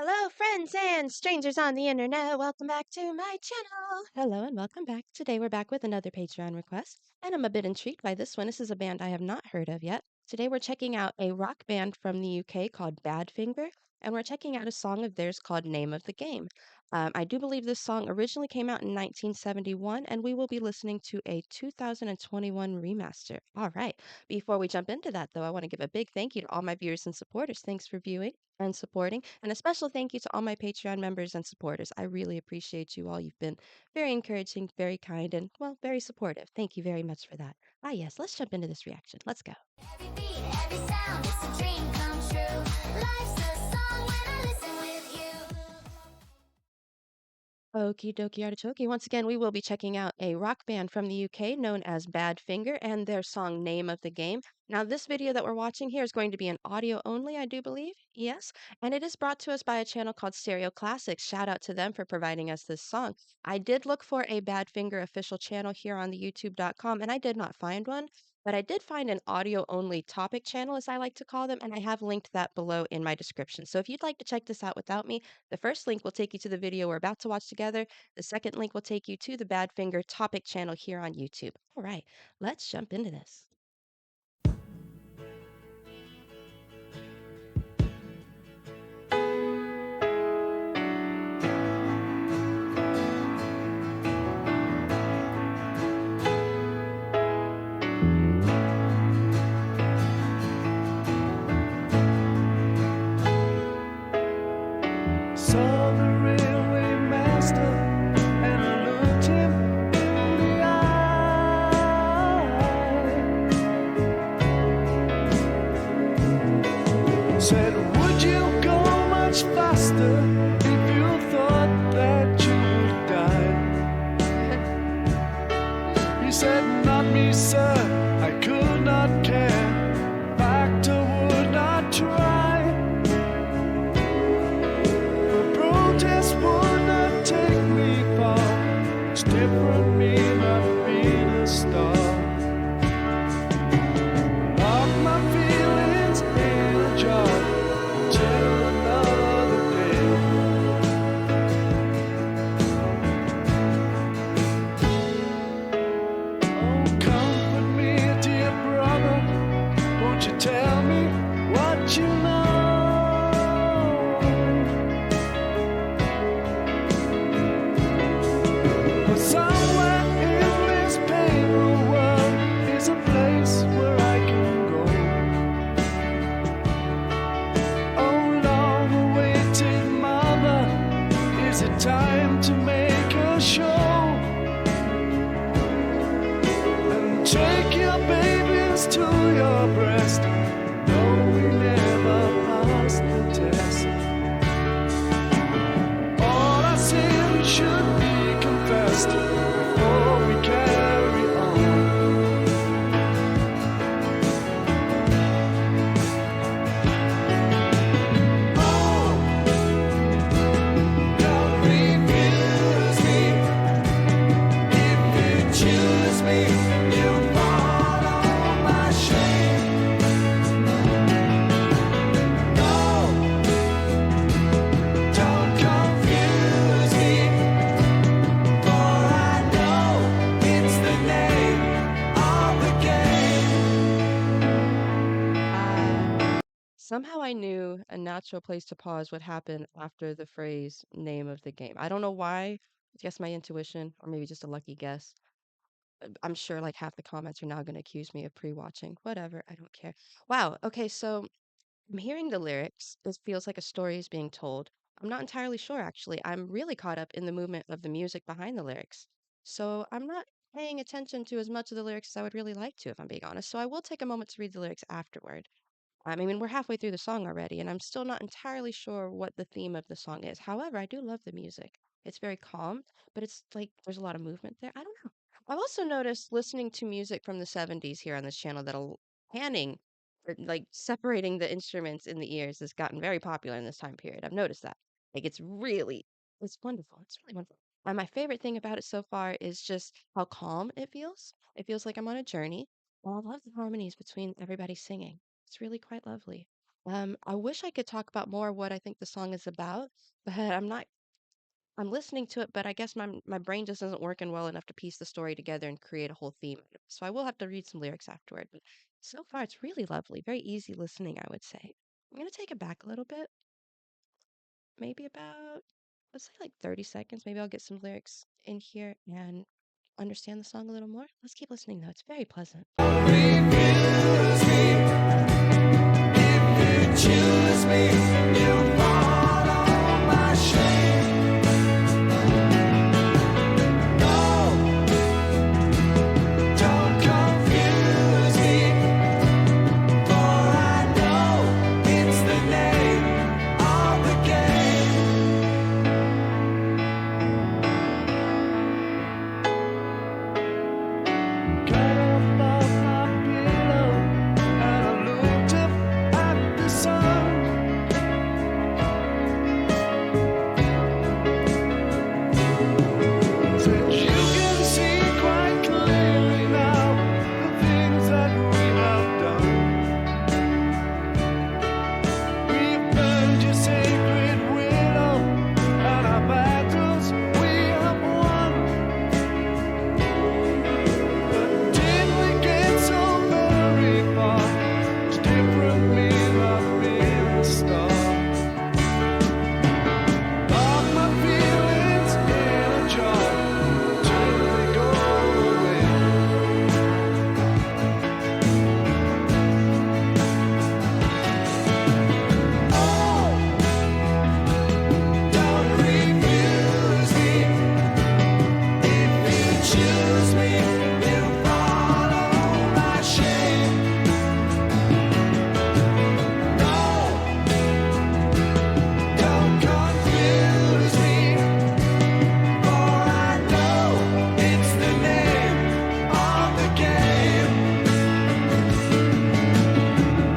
Hello, friends and strangers on the internet. Welcome back to my channel. Hello and welcome back. Today we're back with another Patreon request, and I'm a bit intrigued by this one. This is a band I have not heard of yet. Today we're checking out a rock band from the UK called Badfinger, and we're checking out a song of theirs called Name of the Game. I do believe this song originally came out in 1971, and we will be listening to a 2021 remaster. All right. Before we jump into that, though, I want to give a big thank you to all my viewers and supporters. Thanks for viewing and supporting. And a special thank you to all my Patreon members and supporters. I really appreciate you all. You've been very encouraging, very kind, and, well, very supportive. Thank you very much for that. Ah, yes, let's jump into this reaction. Let's go. Every beat, every sound, it's a dream come true. Life's a song when I listen with you. Okie dokie artichoke. Once again, we will be checking out a rock band from the UK known as Badfinger and their song Name of the Game. Now, this video that we're watching here is going to be an audio only, I do believe. Yes. And it is brought to us by a channel called Stereo Classics. Shout out to them for providing us this song. I did look for a Badfinger official channel here on the youtube.com and I did not find one. But I did find an audio only topic channel, as I like to call them, and I have linked that below in my description. So if you'd like to check this out without me, the first link will take you to the video we're about to watch together. The second link will take you to the Badfinger topic channel here on YouTube. All right, let's jump into this. Saw the railway master and I looked him in the eye. Said, would you go much faster if you thought that you would die? He said, not me, sir, I could not care. Factor would not try. Protest would not take me far. It's different me not being a star. Lock my feelings in a jar till another day. Oh, comfort me, dear brother. Won't you tell me what you know? Somewhere in this painful world is a place where I can go. Oh, long-awaited mother, is it time to make a show? And take your babies to your breast. No, we never passed the test. All our sins should be confessed before we carry on. Oh, don't refuse me. If you choose me, you follow my shame. No, don't confuse me. For I know it's the name of the game. Somehow I knew a natural place to pause would happen after the phrase name of the game. I don't know why. I guess my intuition, or maybe just a lucky guess. I'm sure like half the comments are now going to accuse me of pre-watching. Whatever, I don't care. Wow. Okay, so I'm hearing the lyrics. It feels like a story is being told. I'm not entirely sure, actually. I'm really caught up in the movement of the music behind the lyrics. So I'm not paying attention to as much of the lyrics as I would really like to, if I'm being honest. So I will take a moment to read the lyrics afterward. I mean, we're halfway through the song already, and I'm still not entirely sure what the theme of the song is. However, I do love the music. It's very calm, but it's like there's a lot of movement there. I don't know. I've also noticed listening to music from the 70s here on this channel that panning, or like separating the instruments in the ears has gotten very popular in this time period. I've noticed that. Like it's wonderful. It's really wonderful. And my favorite thing about it so far is just how calm it feels. It feels like I'm on a journey. And I love the harmonies between everybody singing. It's really quite lovely. I wish I could talk about more what I think the song is about, but I'm not. I'm listening to it, but I guess my brain just isn't working well enough to piece the story together and create a whole theme. So I will have to read some lyrics afterward. But so far, it's really lovely, very easy listening, I would say. I'm gonna take it back a little bit, maybe about let's say like 30 seconds. Maybe I'll get some lyrics in here and understand the song a little more. Let's keep listening though. It's very pleasant. Refuse me if you choose me. You follow my shame. No, don't confuse me, for I know it's the name of the game. Got up off my pillow and I looked up at the sun. Said you can see quite clearly now the things that we have done. We've burned your sacred willow and our battles we have won. But did we get so very far? It's different me not being a star. Lock my feelings in a jar till they go away. Oh, don't refuse me. If you choose me, you follow my shame. No, don't confuse me, for I know it's the name of the game.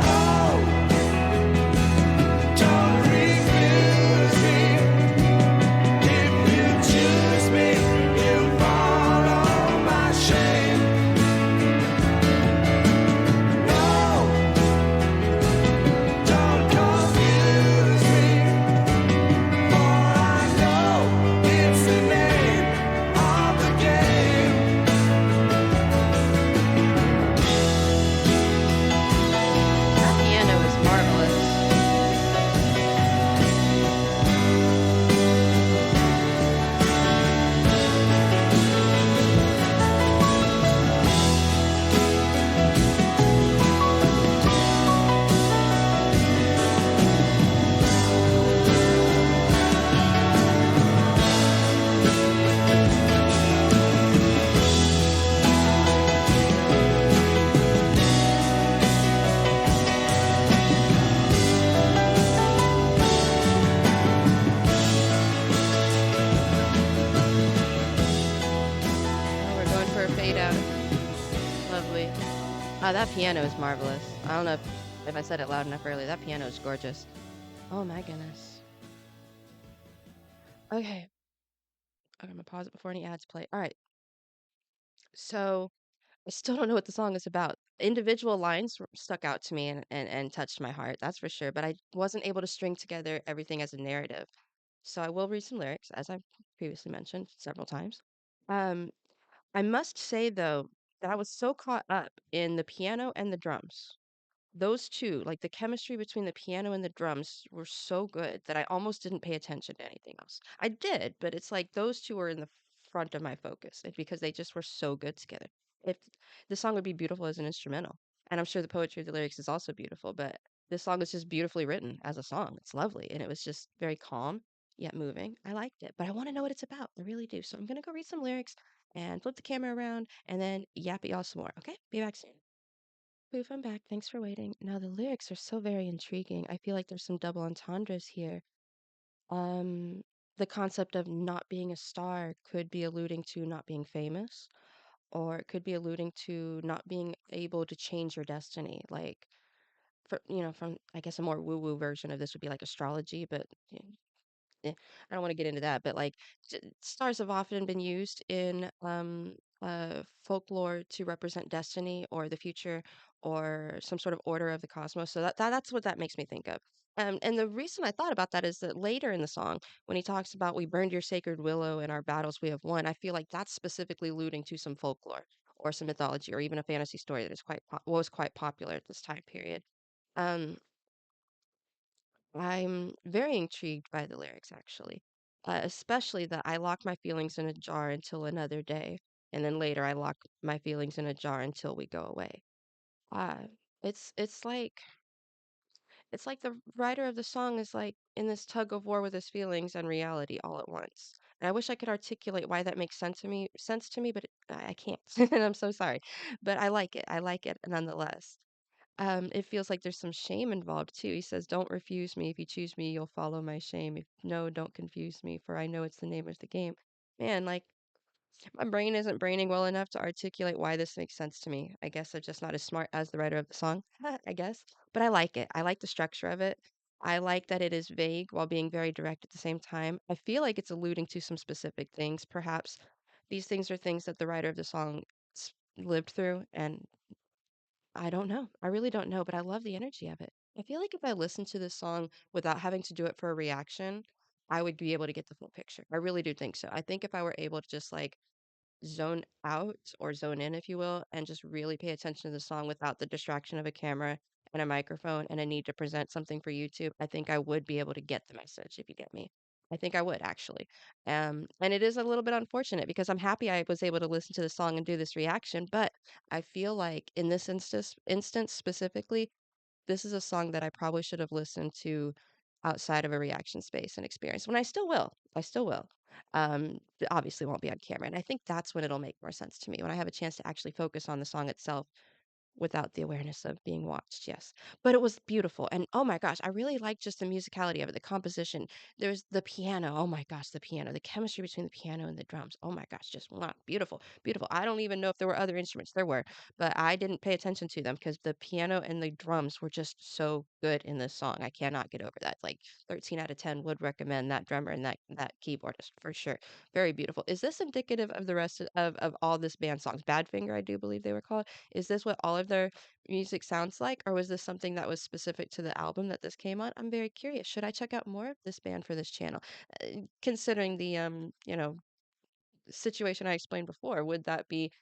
Oh, don't refuse me. If you choose me, you follow my shame. No, don't confuse me, for I know it's the name of the game. That piano is marvelous. Oh, we're going for a fade out. Lovely. That piano is marvelous. I don't know if I said it loud enough earlier. That piano is gorgeous. Oh my goodness. Okay. I'm gonna pause it before any ads play. All right. So I still don't know what the song is about. Individual lines stuck out to me and touched my heart, that's for sure. But I wasn't able to string together everything as a narrative. So I will read some lyrics, as I previously mentioned several times. Um, I must say, though, that I was so caught up in the piano and the drums. Those 2, like, the chemistry between the piano and the drums were so good that I almost didn't pay attention to anything else. I did, but it's like those 2 were in the front of my focus, because they just were so good together. If the song would be beautiful as an instrumental, and I'm sure the poetry of the lyrics is also beautiful, but this song is just beautifully written as a song. It's lovely, and it was just very calm, yet moving. I liked it, but I wanna know what it's about. I really do. So I'm gonna go read some lyrics and flip the camera around and then yap at y'all some more, okay? Be back soon. Poof, I'm back. Thanks for waiting. Now, the lyrics are so very intriguing. I feel like there's some double entendres here. Um, the concept of not being a star could be alluding to not being famous, or it could be alluding to not being able to change your destiny. Like, from I guess a more woo-woo version of this would be like astrology, but I don't want to get into that. But like, stars have often been used in folklore to represent destiny or the future or some sort of order of the cosmos. So that's what that makes me think of. And the reason I thought about that is that later in the song, when he talks about we burned your sacred willow in our battles we have won, I feel like that's specifically alluding to some folklore or some mythology or even a fantasy story that is was quite popular at this time period. Um, I'm very intrigued by the lyrics, actually, especially that I lock my feelings in a jar until another day, and then later I lock my feelings in a jar until we go away. Uh, it's like it's like the writer of the song is like in this tug of war with his feelings and reality all at once. And I wish I could articulate why that makes sense to me, but I can't, and I'm so sorry. But I like it. I like it nonetheless. It feels like there's some shame involved too. He says, "Don't refuse me. If you choose me, you'll follow my shame. If no, don't confuse me, for I know it's the name of the game." Man, like my brain isn't braining well enough to articulate why this makes sense to me. I guess I'm just not as smart as the writer of the song, I guess. But I like it. I like the structure of it. I like that it is vague while being very direct at the same time. I feel like it's alluding to some specific things. Perhaps these things are things that the writer of the song lived through, and I don't know. I really don't know, but I love the energy of it. I feel like if I listened to this song without having to do it for a reaction, I would be able to get the full picture. I really do think so. I think if I were able to just like zone out or zone in, if you will, and just really pay attention to the song without the distraction of a camera and a microphone and a need to present something for YouTube, I think I would be able to get the message, if you get me. I think I would actually. And it is a little bit unfortunate because I'm happy I was able to listen to the song and do this reaction, but I feel like in this instance specifically, this is a song that I probably should have listened to outside of a reaction space and experience. When I still will. I still will. It obviously won't be on camera. And I think that's when it'll make more sense to me, when I have a chance to actually focus on the song itself without the awareness of being watched, yes. But it was beautiful, and oh my gosh, I really liked just the musicality of it, the composition. There's the piano, oh my gosh, the piano, the chemistry between the piano and the drums, oh my gosh, just mwah, beautiful, beautiful. I don't even know if there were other instruments. There were, but I didn't pay attention to them because the piano and the drums were just so good in this song. I cannot get over that. Like 13 out of 10 would recommend that drummer and that keyboardist for sure. Very beautiful. Is this indicative of the rest of all this band songs? Badfinger, I do believe they were called. Is this what all of their music sounds like, or was this something that was specific to the album that this came on? I'm very curious. Should I check out more of this band for this channel? Considering the situation I explained before, would that be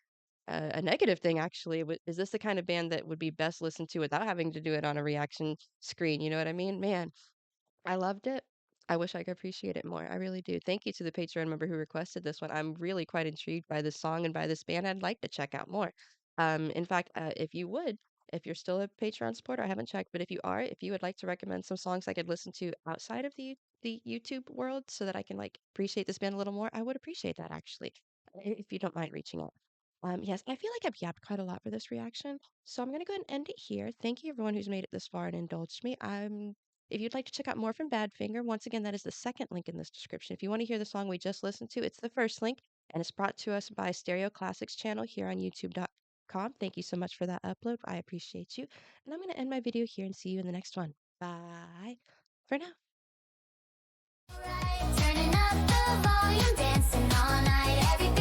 a negative thing actually? Is this the kind of band that would be best listened to without having to do it on a reaction screen? You know what I mean? Man, I loved it. I wish I could appreciate it more. I really do. Thank you to the Patreon member who requested this one. I'm really quite intrigued by this song and by this band. I'd like to check out more. In fact, if you would, if you're still a Patreon supporter, I haven't checked, but if you are, if you would like to recommend some songs I could listen to outside of the YouTube world so that I can like appreciate this band a little more, I would appreciate that actually. If you don't mind reaching out. Yes, I feel like I've yapped quite a lot for this reaction, so I'm gonna go ahead and end it here. Thank you everyone who's made it this far and indulged me. If you'd like to check out more from Badfinger, once again, that is the second link in this description. If you want to hear the song we just listened to, it's the first link, and it's brought to us by Stereo Classics channel here on youtube.com. Thank you so much for that upload. I appreciate you. And I'm going to end my video here and see you in the next one. Bye for now. Turning up the volume, dancing all night. Everything